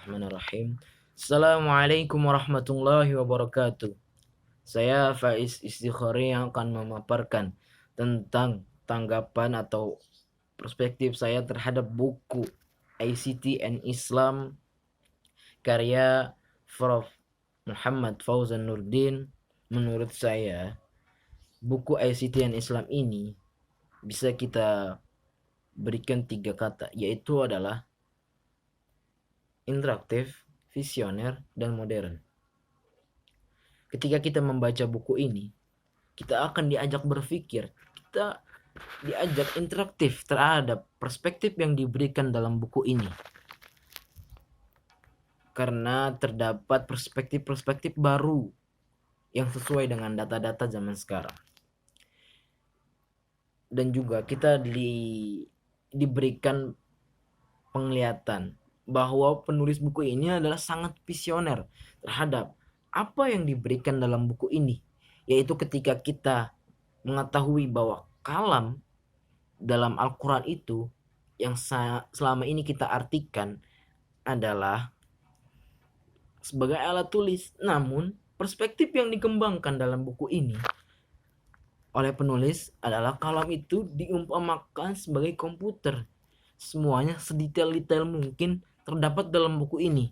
Bismillahirrahmanirrahim. Assalamualaikum warahmatullahi wabarakatuh. Saya Faiz Istikhori yang akan memaparkan tentang tanggapan atau perspektif saya terhadap buku ICT and Islam karya Prof. Muhammad Fauzan Nurdin. Menurut saya, buku ICT and Islam ini bisa kita berikan 3 kata, yaitu adalah interaktif, visioner, dan modern. Ketika kita membaca buku ini, kita akan diajak berpikir, kita diajak interaktif terhadap perspektif yang diberikan dalam buku ini. Karena terdapat perspektif-perspektif baru yang sesuai dengan data-data zaman sekarang. Dan juga kita diberikan penglihatan bahwa penulis buku ini adalah sangat visioner terhadap apa yang diberikan dalam buku ini, yaitu ketika kita mengetahui bahwa kalam dalam Al-Quran itu yang selama ini kita artikan adalah sebagai alat tulis, namun perspektif yang dikembangkan dalam buku ini oleh penulis adalah kalam itu diumpamakan sebagai komputer. Semuanya sedetail-detail mungkin terdapat dalam buku ini.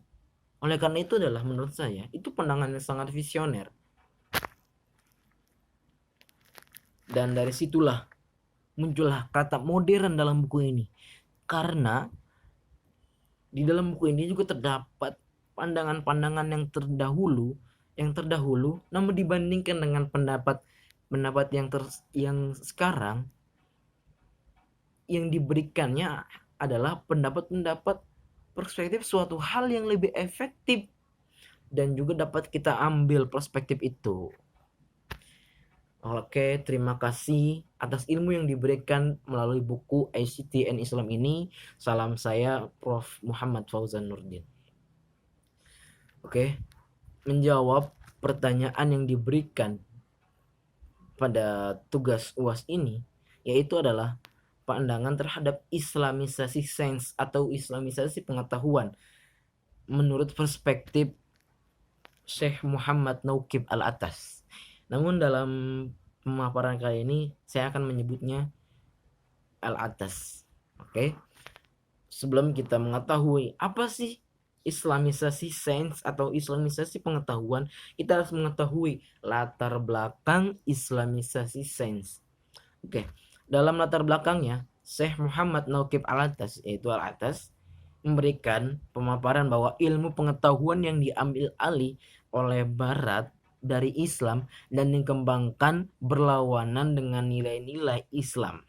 Oleh karena itu adalah menurut saya itu pandangan yang sangat visioner. Dan dari situlah muncullah kata modern dalam buku ini. Karena di dalam buku ini juga terdapat pandangan-pandangan yang terdahulu namun dibandingkan dengan pendapat yang sekarang, yang diberikannya adalah pendapat-pendapat perspektif suatu hal yang lebih efektif dan juga dapat kita ambil perspektif itu. Oke, terima kasih atas ilmu yang diberikan melalui buku ICT and Islam ini. Salam saya Prof. Muhammad Fauzan Nurdin. Oke, menjawab pertanyaan yang diberikan pada tugas UAS ini, yaitu adalah pandangan terhadap islamisasi sains atau islamisasi pengetahuan menurut perspektif Syekh Muhammad Nauqib Al-Atas. Namun dalam pemaparan kali ini saya akan menyebutnya Al-Atas. Oke. Sebelum kita mengetahui apa sih islamisasi sains atau islamisasi pengetahuan, kita harus mengetahui latar belakang islamisasi sains. Oke. Dalam latar belakangnya, Syekh Muhammad Nauqib Al-Atas, yaitu Al-Atas, memberikan pemaparan bahwa ilmu pengetahuan yang diambil alih oleh Barat dari Islam dan dikembangkan berlawanan dengan nilai-nilai Islam.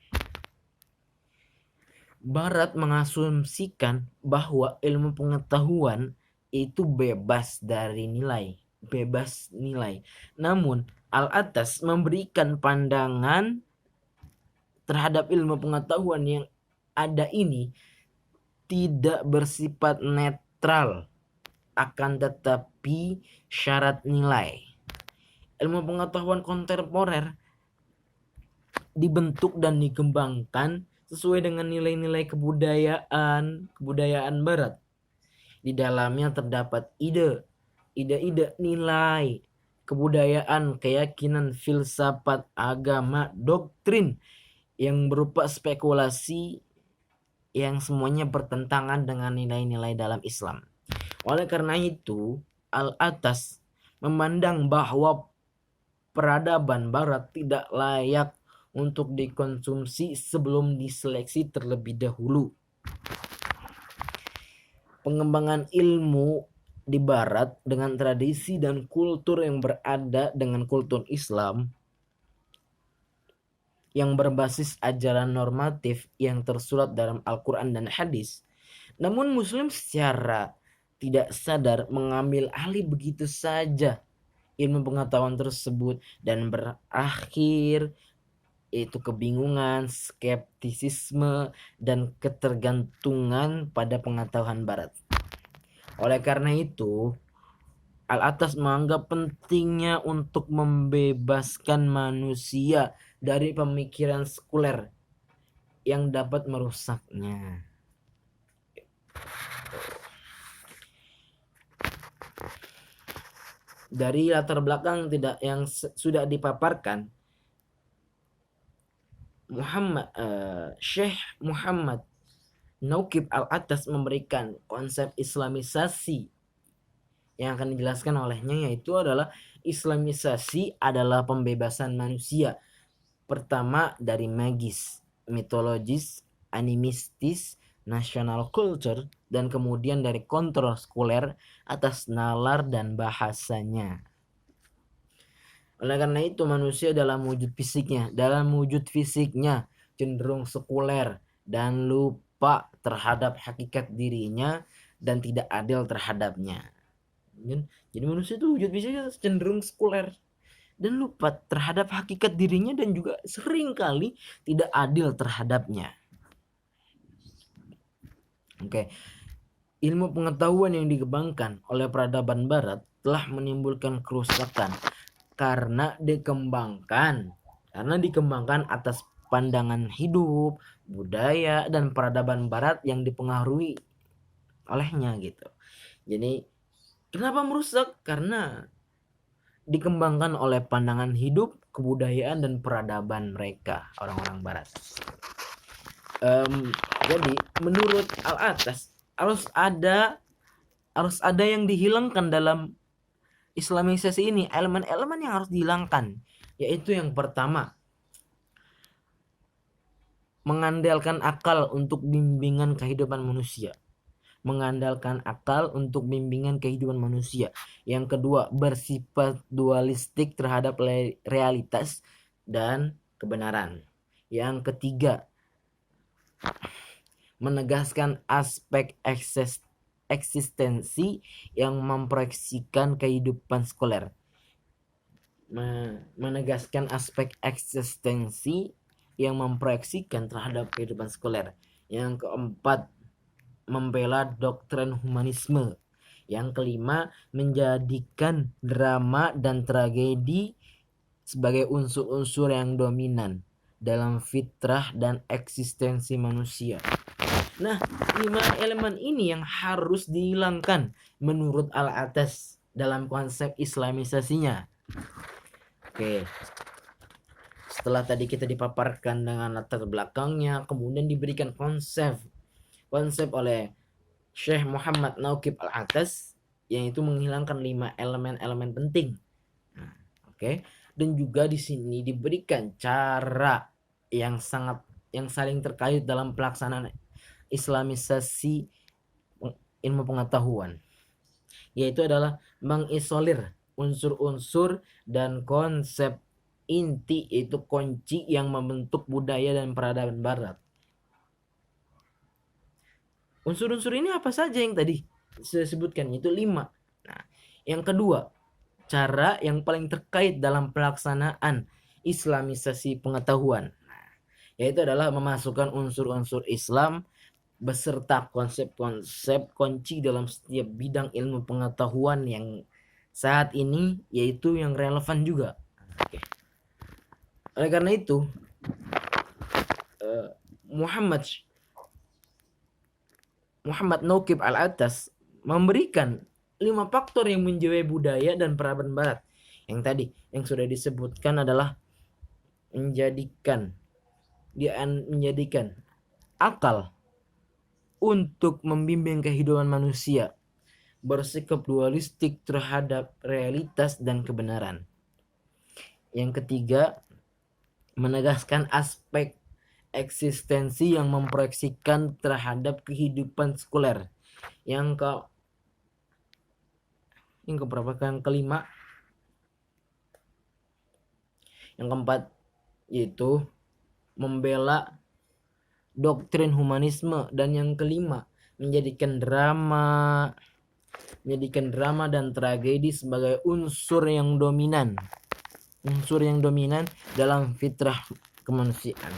Barat mengasumsikan bahwa ilmu pengetahuan itu bebas dari nilai, bebas nilai. Namun Al-Atas memberikan pandangan terhadap ilmu pengetahuan yang ada ini tidak bersifat netral, akan tetapi syarat nilai. Ilmu pengetahuan kontemporer dibentuk dan dikembangkan sesuai dengan nilai-nilai kebudayaan Barat. Di dalamnya terdapat ide nilai, kebudayaan, keyakinan, filsafat, agama, doktrin yang berupa spekulasi yang semuanya bertentangan dengan nilai-nilai dalam Islam. Oleh karena itu, Al-Atas memandang bahwa peradaban Barat tidak layak untuk dikonsumsi sebelum diseleksi terlebih dahulu. Pengembangan ilmu di Barat dengan tradisi dan kultur yang berada dengan kultur Islam yang berbasis ajaran normatif yang tersurat dalam Al-Quran dan hadis. Namun Muslim secara tidak sadar mengambil alih begitu saja ilmu pengetahuan tersebut dan berakhir yaitu kebingungan, skeptisisme, dan ketergantungan pada pengetahuan Barat. Oleh karena itu, Al-Atas menganggap pentingnya untuk membebaskan manusia dari pemikiran sekuler yang dapat merusaknya. dari latar belakang yang sudah dipaparkan, Syekh Muhammad Nauqib Al-Attas memberikan konsep Islamisasi yang akan dijelaskan olehnya, yaitu adalah Islamisasi adalah pembebasan manusia pertama dari magis, mitologis, animistis, national culture, dan kemudian dari kontrol sekuler atas nalar dan bahasanya. Oleh karena itu manusia dalam wujud fisiknya cenderung sekuler dan lupa terhadap hakikat dirinya dan tidak adil terhadapnya. Jadi manusia itu wujud fisiknya cenderung sekuler dan lupa terhadap hakikat dirinya dan juga seringkali tidak adil terhadapnya. Oke. Ilmu pengetahuan yang dikembangkan oleh peradaban barat telah menimbulkan kerusakan karena dikembangkan atas pandangan hidup, budaya, dan peradaban barat yang dipengaruhi olehnya gitu. Jadi kenapa merusak? Karena dikembangkan oleh pandangan hidup, kebudayaan, dan peradaban mereka, orang-orang barat. Jadi menurut Al-Attas harus ada yang dihilangkan dalam Islamisasi ini, elemen-elemen yang harus dihilangkan, yaitu yang pertama, mengandalkan akal untuk bimbingan kehidupan manusia. Yang kedua, bersifat dualistik terhadap realitas dan kebenaran. Yang ketiga, menegaskan aspek eksistensi yang memproyeksikan kehidupan sekuler. Menegaskan aspek eksistensi yang memproyeksikan terhadap kehidupan sekuler. Yang keempat, membela doktrin humanisme. Yang kelima, menjadikan drama dan tragedi sebagai unsur-unsur yang dominan dalam fitrah dan eksistensi manusia. Nah, 5 elemen ini yang harus dihilangkan menurut Al-Attas dalam konsep Islamisasinya. Oke. Setelah tadi kita dipaparkan dengan latar belakangnya, kemudian diberikan konsep oleh Syekh Muhammad Nauqib Al-Attas, yaitu menghilangkan 5 elemen-elemen penting. Nah, oke. Dan juga di sini diberikan cara yang saling terkait dalam pelaksanaan Islamisasi ilmu pengetahuan, yaitu adalah mengisolir unsur-unsur dan konsep inti, yaitu kunci yang membentuk budaya dan peradaban barat. Unsur-unsur ini apa saja yang tadi saya sebutkan? Itu 5. Nah, yang kedua, cara yang paling terkait dalam pelaksanaan Islamisasi pengetahuan, yaitu adalah memasukkan unsur-unsur Islam beserta konsep-konsep kunci dalam setiap bidang ilmu pengetahuan yang saat ini, yaitu yang relevan juga. Oke. Oleh karena itu, Muhammad Nauqib Al-Attas memberikan 5 faktor yang menjiwai budaya dan peradaban barat. Yang tadi yang sudah disebutkan adalah menjadikan akal untuk membimbing kehidupan manusia, bersikap dualistik terhadap realitas dan kebenaran. Yang ketiga, menegaskan aspek eksistensi yang memproyeksikan terhadap kehidupan sekuler. Yang kelima, yang keempat, yaitu membela doktrin humanisme. Dan yang kelima, menjadikan drama dan tragedi sebagai unsur yang dominan dalam fitrah kemanusiaan.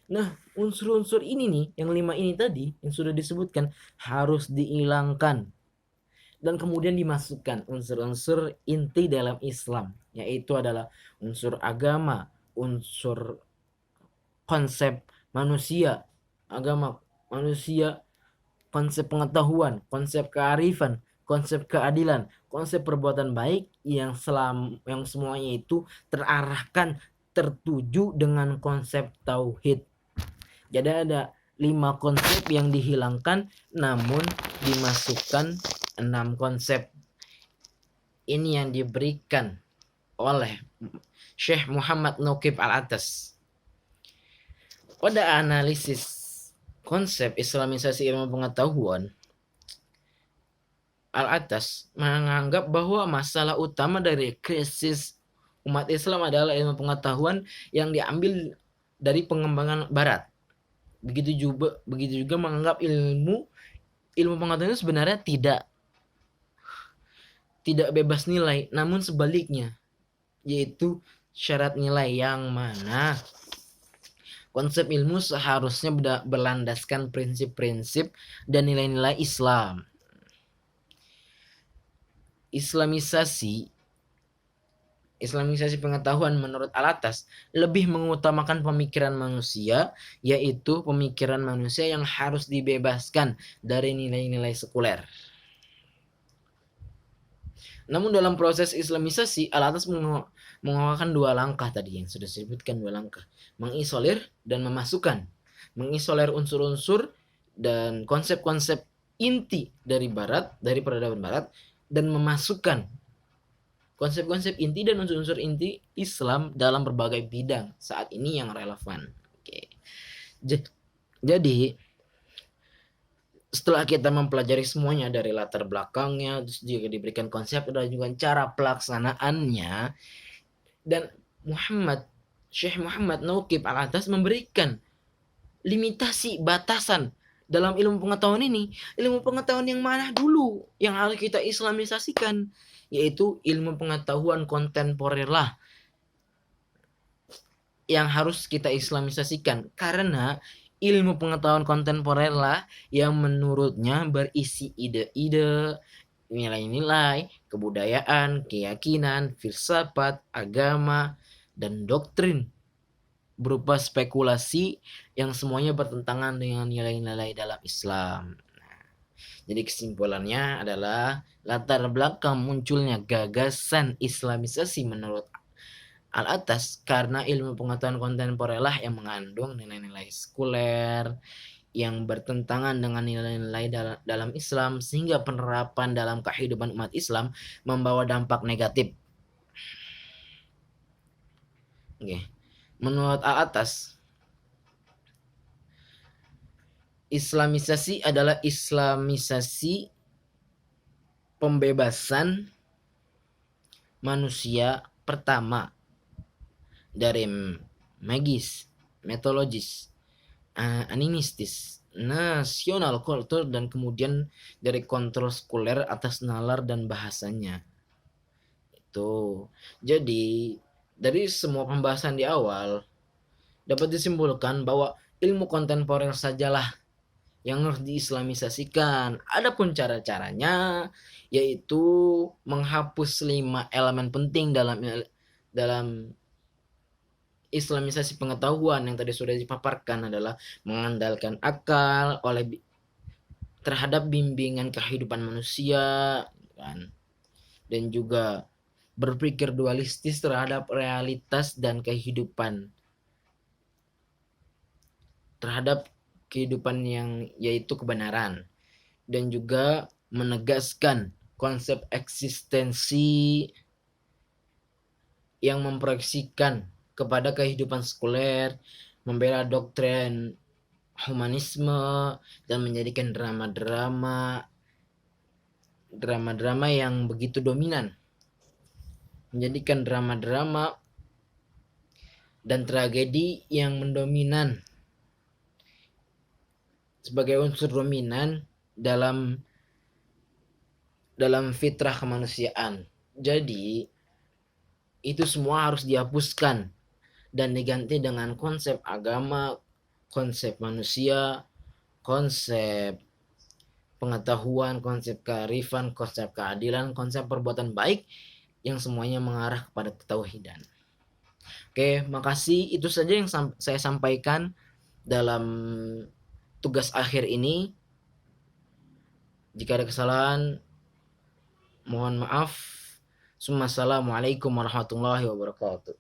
Nah, unsur-unsur ini nih, yang 5 ini tadi yang sudah disebutkan, harus dihilangkan dan kemudian dimasukkan unsur-unsur inti dalam Islam, yaitu adalah unsur agama, unsur konsep manusia, konsep pengetahuan, konsep kearifan, konsep keadilan, konsep perbuatan baik yang semuanya itu terarahkan, tertuju dengan konsep tauhid. Jadi ada 5 konsep yang dihilangkan namun dimasukkan 6 konsep. Ini yang diberikan oleh Syekh Muhammad Naqib Al-Atas. Pada analisis konsep Islamisasi ilmu pengetahuan, Al-Atas menganggap bahwa masalah utama dari krisis umat Islam adalah ilmu pengetahuan yang diambil dari pengembangan Barat. Begitu juga menganggap ilmu pengetahuan itu sebenarnya tidak bebas nilai, namun sebaliknya, yaitu syarat nilai yang mana konsep ilmu seharusnya berlandaskan prinsip-prinsip dan nilai-nilai Islam. Islamisasi pengetahuan menurut Al-Atas lebih mengutamakan pemikiran manusia, yaitu pemikiran manusia yang harus dibebaskan dari nilai-nilai sekuler. Namun dalam proses Islamisasi, Al-Atas mengeluarkan 2 langkah tadi yang sudah disebutkan, 2 langkah. Mengisolir dan memasukkan. Mengisolir unsur-unsur dan konsep-konsep inti dari Barat, dari peradaban Barat, dan memasukkan konsep-konsep inti dan unsur-unsur inti Islam dalam berbagai bidang saat ini yang relevan. Oke. Jadi setelah kita mempelajari semuanya dari latar belakangnya, terus juga diberikan konsep dan juga cara pelaksanaannya, dan Syekh Muhammad Naqib Al-Atas memberikan limitasi batasan dalam ilmu pengetahuan ini. Ilmu pengetahuan yang mana dulu yang harus kita islamisasikan, yaitu ilmu pengetahuan kontemporer lah yang harus kita islamisasikan, karena ilmu pengetahuan kontemporer lah yang menurutnya berisi ide-ide, nilai-nilai, kebudayaan, keyakinan, filsafat, agama, dan doktrin berupa spekulasi yang semuanya bertentangan dengan nilai-nilai dalam Islam. Jadi kesimpulannya adalah latar belakang munculnya gagasan Islamisasi menurut Al-Atas karena ilmu pengetahuan kontemporer lah yang mengandung nilai-nilai sekuler yang bertentangan dengan nilai-nilai dalam Islam, sehingga penerapan dalam kehidupan umat Islam membawa dampak negatif. Oke. Menurut Al-Atas, Islamisasi adalah islamisasi pembebasan manusia pertama dari magis, metodologis, animistis, nasional kultur, dan kemudian dari kontrol sekuler atas nalar dan bahasanya. Itu. Jadi dari semua pembahasan di awal dapat disimpulkan bahwa ilmu kontemporer sajalah yang harus diislamisasikan. Adapun cara-caranya yaitu menghapus 5 elemen penting dalam Islamisasi pengetahuan yang tadi sudah dipaparkan, adalah mengandalkan akal terhadap bimbingan kehidupan manusia, kan? Dan juga berpikir dualistis terhadap realitas dan kehidupan, terhadap kehidupan yang yaitu kebenaran, dan juga menegaskan konsep eksistensi yang memproyeksikan kepada kehidupan sekuler, membela doktrin humanisme, dan menjadikan drama-drama yang begitu dominan, menjadikan drama-drama dan tragedi yang mendominan sebagai unsur dominan dalam fitrah kemanusiaan. Jadi itu semua harus dihapuskan dan diganti dengan konsep agama, konsep manusia, konsep pengetahuan, konsep kearifan, konsep keadilan, konsep perbuatan baik yang semuanya mengarah kepada ketauhidan. Oke, makasih. Itu saja yang saya sampaikan dalam tugas akhir ini. Jika ada kesalahan, Mohon maaf. Assalamualaikum warahmatullahi wabarakatuh.